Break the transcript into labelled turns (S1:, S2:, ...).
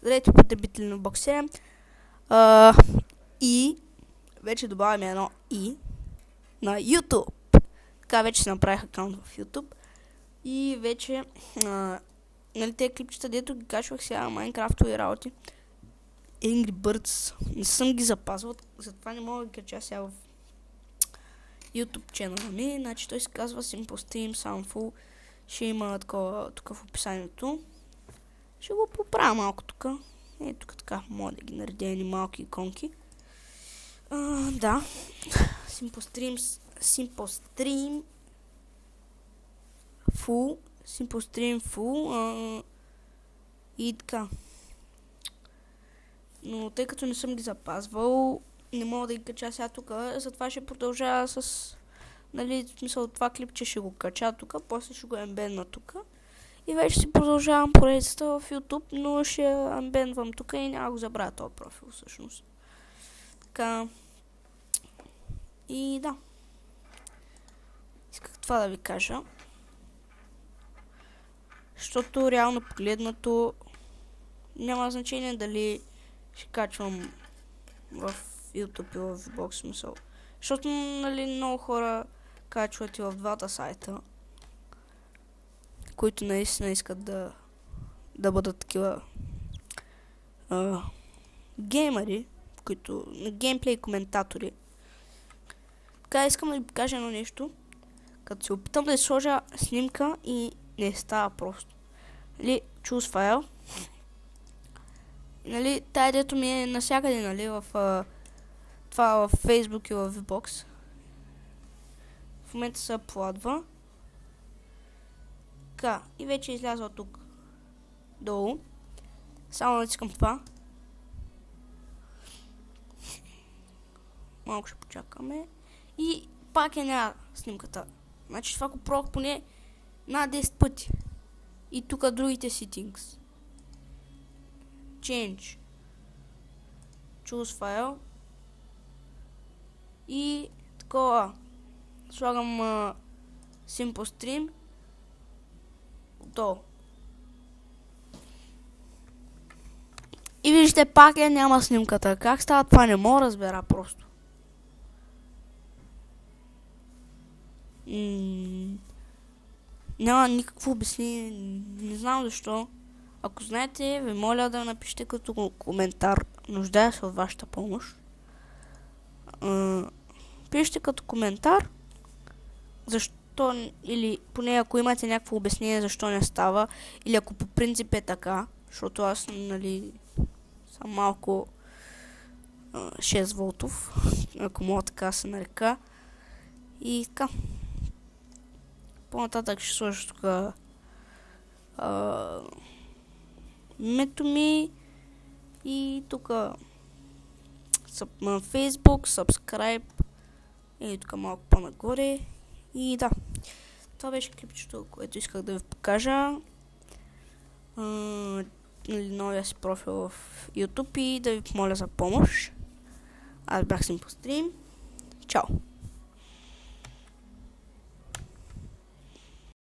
S1: Здравейте, потребители на Box 7. И вече добавяме едно и на YouTube. Така вече се направих акаунт в YouTube. И вече нали тези клипчета, дето ги качвах сега Майнкрафтови работи, Angry Birds, не съм ги запазвал, затова не мога да ги кача сега в YouTube ченъла ми. Значи той се казва Simple Stream Soundful. Ще има такова тук в описанието. Ще го поправя малко тук. Тук така мога да ги наредя едни малки иконки. Да. Simple Stream Full. И така. Но тъй като не съм ги запазвал, не мога да ги кача сега тук, затова ще продължа с... Нали, в смисъл това клипче ще го кача тук, после ще го ембенна тук. И вече си продължавам поредицата в YouTube, но ще ембенвам тук и няма го забравя този профил всъщност. Така. И да. Исках това да ви кажа. Защото реално погледнато няма значение дали ще качвам в YouTube и в Vbox смисъл. Защото нали много хора качват и в двата сайта, които наистина искат да бъдат такива геймери, които геймплей коментатори. Така искам да ви покажа едно нещо. Като се опитам да сложа снимка и не става просто. Нали, choose file. Нали, тая дето ми е насякъде, нали, в това в Facebook и в Vbox. В момента се апладва. Така, и вече излязва тук долу. Само натискам това. Малко ще почакаме. И пак няма снимката. Значи това го пробвах поне над 10 пъти. И тук другите settings. Change. Choose file. И такова. Слагам Simple Stream. Долу. И виждате, пак няма снимката. Как става това? Не мога да разбера просто. Няма никакво обяснение. Не знам защо. Ако знаете, ви моля да напишете като коментар. Нуждая се от вашата помощ. Пишете като коментар защо, или поне ако имате някакво обяснение защо не става, или ако по принцип е така, защото аз нали съм малко 6 волтов, ако мога така се нарека. И така. По-нататък ще сложа тук името ми и тук на Facebook, subscribe и тук малко по-нагоре. И да, това беше клипчето, което исках да ви покажа. Новия си профил в YouTube и да ви помоля за помощ. Аз бях Simple Stream. Чао!